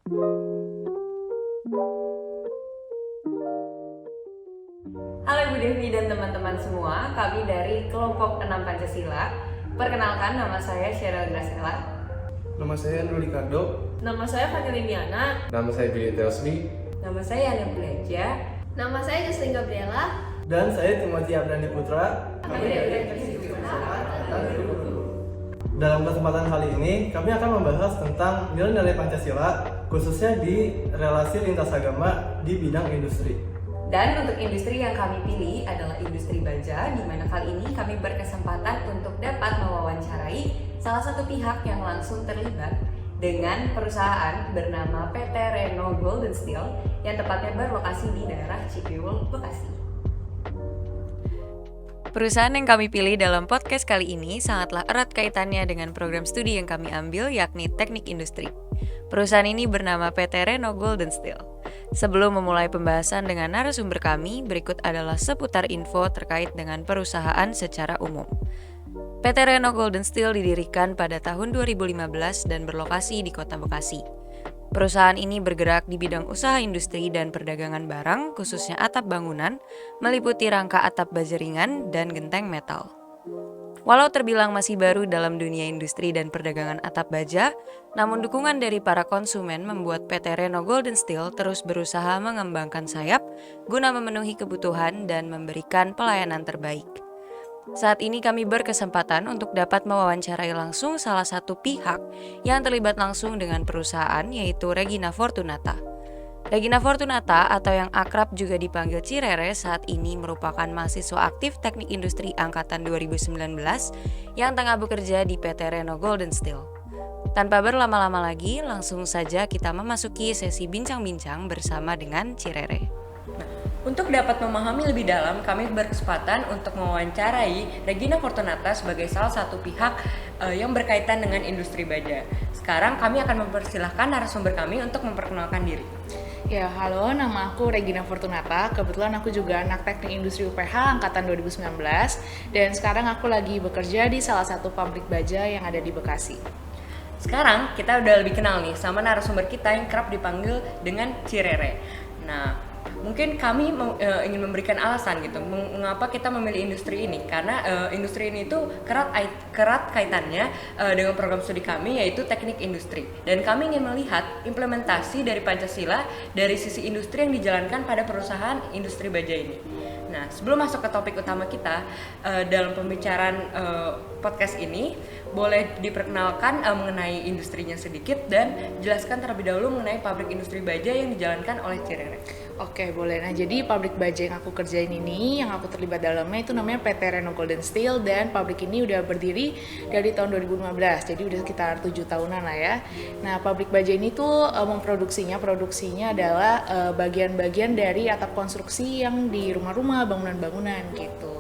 Halo Bu Devi dan teman-teman semua, kami dari kelompok 6 Pancasila. Perkenalkan, nama saya Sheryl Gracella. Nama saya Nurul Ricardo. Nama saya Fadil Liliana. Nama saya Billy Teosmi. Nama saya Ana Bulaja. Nama saya Jocelyn Gabriela. Dan saya Timothy Abdandi Putra. Kami dari Persib. Dalam kesempatan kali ini, kami akan membahas tentang nilai-nilai Pancasila, khususnya di relasi lintas agama di bidang industri. Dan untuk industri yang kami pilih adalah industri baja, di mana kali ini kami berkesempatan untuk dapat mewawancarai salah satu pihak yang langsung terlibat dengan perusahaan bernama PT Reno Gold & Steel yang tepatnya berlokasi di daerah Cipiul, Bekasi. Perusahaan yang kami pilih dalam podcast kali ini sangatlah erat kaitannya dengan program studi yang kami ambil, yakni Teknik Industri. Perusahaan ini bernama PT Reno Gold & Steel. Sebelum memulai pembahasan dengan narasumber kami, berikut adalah seputar info terkait dengan perusahaan secara umum. PT Reno Gold & Steel didirikan pada tahun 2015 dan berlokasi di Kota Bekasi. Perusahaan ini bergerak di bidang usaha industri dan perdagangan barang, khususnya atap bangunan, meliputi rangka atap baja ringan dan genteng metal. Walau terbilang masih baru dalam dunia industri dan perdagangan atap baja, namun dukungan dari para konsumen membuat PT Reno Gold & Steel terus berusaha mengembangkan sayap guna memenuhi kebutuhan dan memberikan pelayanan terbaik. Saat ini kami berkesempatan untuk dapat mewawancarai langsung salah satu pihak yang terlibat langsung dengan perusahaan, yaitu Regina Fortunata. Regina Fortunata atau yang akrab juga dipanggil Cirere saat ini merupakan mahasiswa aktif Teknik Industri Angkatan 2019 yang tengah bekerja di PT Reno Gold & Steel. Tanpa berlama-lama lagi, langsung saja kita memasuki sesi bincang-bincang bersama dengan Cirere. Untuk dapat memahami lebih dalam, kami berkesempatan untuk mewawancarai Regina Fortunata sebagai salah satu pihak yang berkaitan dengan industri baja. Sekarang kami akan mempersilahkan narasumber kami untuk memperkenalkan diri. Ya, halo, nama aku Regina Fortunata. Kebetulan aku juga anak Teknik Industri UPH Angkatan 2019. Dan sekarang aku lagi bekerja di salah satu pabrik baja yang ada di Bekasi. Sekarang kita udah lebih kenal nih sama narasumber kita yang kerap dipanggil dengan Cirere. Nah, mungkin kami ingin memberikan alasan gitu mengapa kita memilih industri ini, karena industri ini itu kerat kaitannya dengan program studi kami, yaitu Teknik Industri, dan kami ingin melihat implementasi dari Pancasila dari sisi industri yang dijalankan pada perusahaan industri baja ini. Nah, sebelum masuk ke topik utama kita dalam pembicaraan podcast ini, boleh diperkenalkan mengenai industrinya sedikit dan jelaskan terlebih dahulu mengenai pabrik industri baja yang dijalankan oleh Cirere. Oke, boleh. Nah, jadi pabrik baja yang aku kerjain ini, yang aku terlibat dalamnya itu namanya PT Reno Gold & Steel, dan pabrik ini udah berdiri dari tahun 2015, jadi udah sekitar 7 tahunan lah ya. Nah, pabrik baja ini tuh produksinya adalah bagian-bagian dari atap konstruksi yang di rumah-rumah, bangunan-bangunan gitu.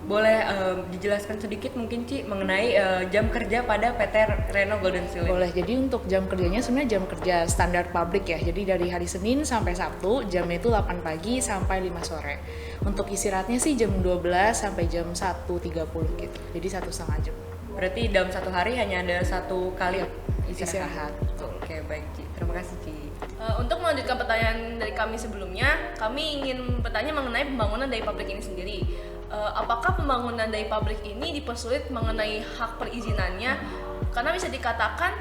Boleh dijelaskan sedikit mungkin Ci mengenai jam kerja pada PT Reno Gold & Steel? Boleh, jadi untuk jam kerjanya sebenarnya jam kerja standar pabrik ya. Jadi dari hari Senin sampai Sabtu, jamnya itu 8 pagi sampai 5 sore. Untuk istirahatnya sih jam 12 sampai jam 1.30 gitu. Jadi 1,5 jam. Berarti dalam satu hari hanya ada satu kali istirahat. Oke, baik Ci. Terima kasih Ci. Untuk melanjutkan pertanyaan dari kami sebelumnya, kami ingin bertanya mengenai pembangunan dari pabrik ini sendiri. Apakah pembangunan dari pabrik ini dipersulit mengenai hak perizinannya? Karena bisa dikatakan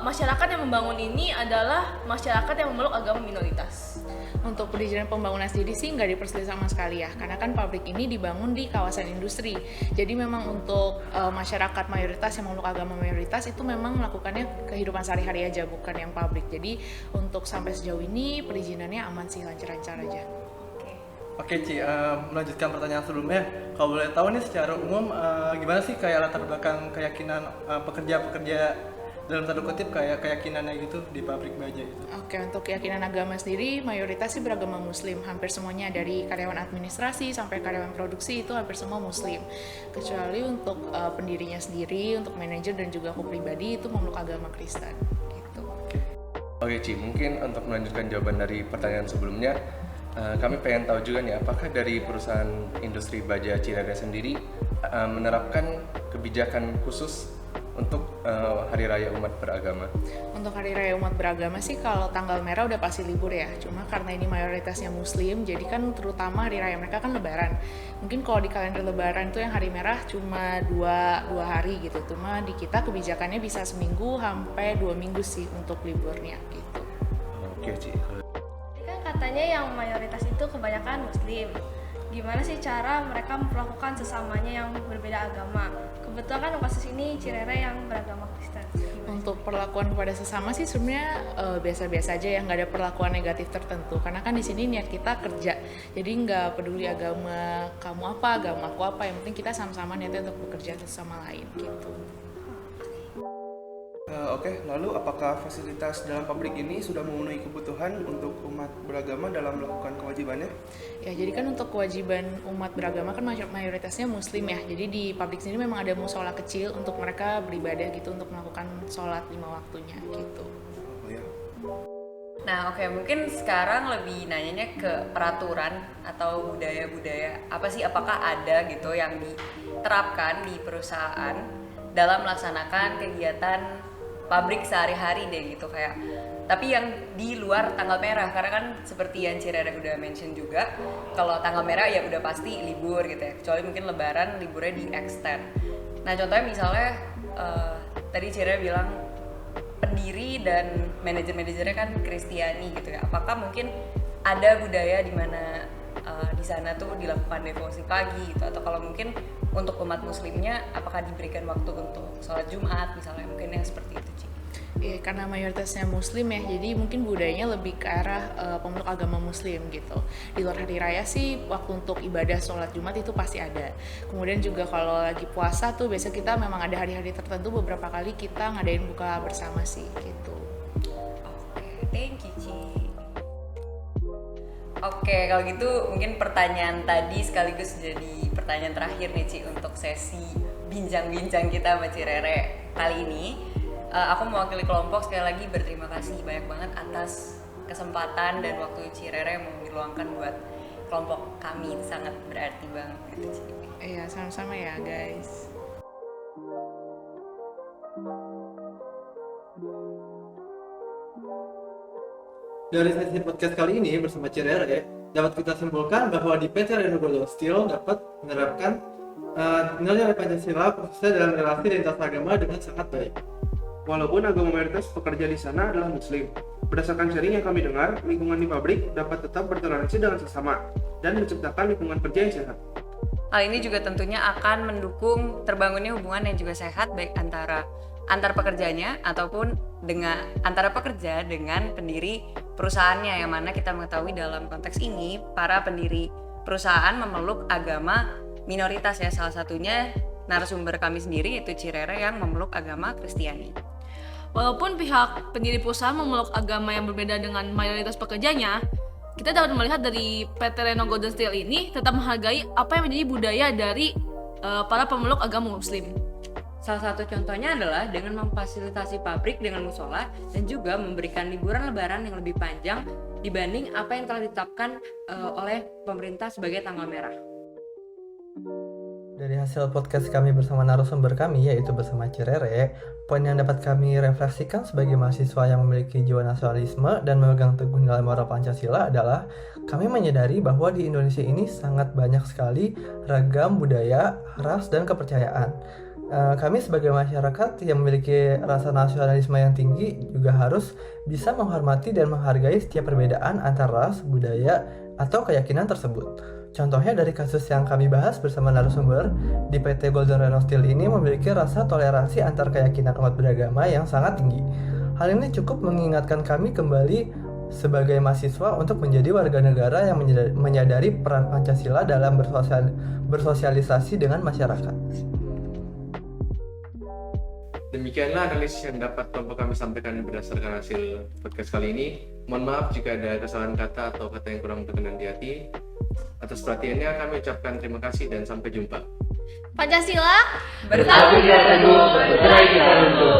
masyarakat yang membangun ini adalah masyarakat yang memeluk agama minoritas. Untuk perizinan pembangunan sendiri sih nggak dipersulit sama sekali ya, karena kan pabrik ini dibangun di kawasan industri. Jadi memang untuk masyarakat mayoritas yang memeluk agama mayoritas itu memang melakukannya kehidupan sehari-hari aja, bukan yang pabrik. Jadi untuk sampai sejauh ini perizinannya aman sih, lancar-lancar aja. Oke Ci, melanjutkan pertanyaan sebelumnya. Kalau boleh tahu nih secara umum gimana sih kayak latar belakang keyakinan pekerja-pekerja dalam tanda kutip kayak keyakinannya gitu di pabrik baja itu? Oke, untuk keyakinan agama sendiri mayoritas sih beragama Muslim, hampir semuanya dari karyawan administrasi sampai karyawan produksi itu hampir semua Muslim. Kecuali untuk pendirinya sendiri, untuk manajer dan juga aku pribadi itu memeluk agama Kristen. Gitu. Oke Ci, mungkin untuk melanjutkan jawaban dari pertanyaan sebelumnya, kami pengen tahu juga nih, apakah dari perusahaan industri baja Cirere sendiri menerapkan kebijakan khusus untuk Hari Raya Umat Beragama? Untuk Hari Raya Umat Beragama sih kalau tanggal merah udah pasti libur ya. Cuma karena ini mayoritasnya Muslim, jadi kan terutama hari raya mereka kan Lebaran. Mungkin kalau di kalender Lebaran itu yang hari merah cuma dua hari gitu. Cuma di kita kebijakannya bisa seminggu sampai 2 minggu sih untuk liburnya gitu. Oke, Ci. Ini kan katanya yang mayoritas itu kebanyakan Muslim. Gimana sih cara mereka memperlakukan sesamanya yang berbeda agama? Kebetulan kan kasus ini Cirere yang beragama Kristen. Untuk perlakuan kepada sesama sih sebenarnya biasa-biasa aja ya, nggak ada perlakuan negatif tertentu. Karena kan di sini niat kita kerja, jadi nggak peduli agama kamu apa, agama aku apa. Yang penting kita sama-sama niatnya untuk bekerja satu sama lain gitu. Oke, lalu apakah fasilitas dalam pabrik ini sudah memenuhi kebutuhan untuk umat beragama dalam melakukan kewajibannya? Ya, jadi kan untuk kewajiban umat beragama kan mayoritasnya Muslim ya. Jadi di pabrik sini memang ada musola kecil untuk mereka beribadah gitu, untuk melakukan sholat 5 waktunya gitu. Oh ya. Nah, oke, mungkin sekarang lebih nanyanya ke peraturan atau budaya-budaya. Apa sih, apakah ada gitu yang diterapkan di perusahaan dalam melaksanakan kegiatan pabrik sehari-hari deh gitu, kayak tapi yang di luar tanggal merah, karena kan seperti yang Cirere udah mention juga, kalau tanggal merah ya udah pasti libur gitu ya, kecuali mungkin Lebaran liburnya di extend. Nah contohnya misalnya tadi Cirere bilang pendiri dan manajer-manajernya kan Kristiani gitu ya, apakah mungkin ada budaya di mana di sana tuh dilakukan devosi pagi gitu, atau kalau mungkin untuk umat muslimnya apakah diberikan waktu untuk sholat Jumat misalnya, mungkin yang seperti itu Ci? Iya, karena mayoritasnya Muslim ya, jadi mungkin budayanya lebih ke arah pemeluk agama Muslim gitu. Di luar hari raya sih waktu untuk ibadah sholat Jumat itu pasti ada. Kemudian juga kalau lagi puasa tuh biasa kita memang ada hari-hari tertentu, beberapa kali kita ngadain buka bersama sih gitu. Oke, thank you Ci. Oke, kalau gitu mungkin pertanyaan tadi sekaligus jadi pertanyaan terakhir nih Ci untuk sesi bincang-bincang kita sama Cirere kali ini. Aku mewakili kelompok sekali lagi berterima kasih banyak banget atas kesempatan dan waktu Cirere mau diluangkan buat kelompok kami, sangat berarti banget gitu Ci. Iya, sama-sama ya guys. Dari sesi podcast kali ini bersama Cirere, dapat kita simpulkan bahwa di PT Reno Golden Steel dapat menerapkan nilai Pancasila khususnya dalam relasi lintas agama dengan sangat baik. Walaupun agama mayoritas pekerja di sana adalah Muslim, berdasarkan sharing yang kami dengar, lingkungan di pabrik dapat tetap bertoleransi dengan sesama dan menciptakan lingkungan kerja yang sehat. Hal ini juga tentunya akan mendukung terbangunnya hubungan yang juga sehat baik antar pekerjanya ataupun dengan antara pekerja dengan pendiri perusahaannya, yang mana kita mengetahui dalam konteks ini para pendiri perusahaan memeluk agama minoritas ya, salah satunya narasumber kami sendiri yaitu Cirere yang memeluk agama Kristiani. Walaupun pihak pendiri perusahaan memeluk agama yang berbeda dengan mayoritas pekerjanya, kita dapat melihat dari PT Reno Golden Steel ini tetap menghargai apa yang menjadi budaya dari para pemeluk agama Muslim. Salah satu contohnya adalah dengan memfasilitasi pabrik dengan musola dan juga memberikan liburan lebaran yang lebih panjang dibanding apa yang telah ditetapkan oleh pemerintah sebagai tanggal merah. Dari hasil podcast kami bersama narasumber kami, yaitu bersama Cirere, poin yang dapat kami refleksikan sebagai mahasiswa yang memiliki jiwa nasionalisme dan memegang teguh nilai moral Pancasila adalah kami menyadari bahwa di Indonesia ini sangat banyak sekali ragam budaya, ras, dan kepercayaan. Kami sebagai masyarakat yang memiliki rasa nasionalisme yang tinggi juga harus bisa menghormati dan menghargai setiap perbedaan antar ras, budaya, atau keyakinan tersebut. Contohnya dari kasus yang kami bahas bersama narasumber, di PT Golden Reno Steel ini memiliki rasa toleransi antar keyakinan umat beragama yang sangat tinggi. Hal ini cukup mengingatkan kami kembali sebagai mahasiswa untuk menjadi warga negara yang menyadari peran Pancasila dalam bersosialisasi dengan masyarakat. Demikianlah analisis yang dapat kelompok kami sampaikan berdasarkan hasil podcast kali ini. Mohon maaf jika ada kesalahan kata atau kata yang kurang berkenan di hati. Atas perhatiannya kami ucapkan terima kasih dan sampai jumpa. Pancasila bersatu kita teguh, bercerai kita runtuh.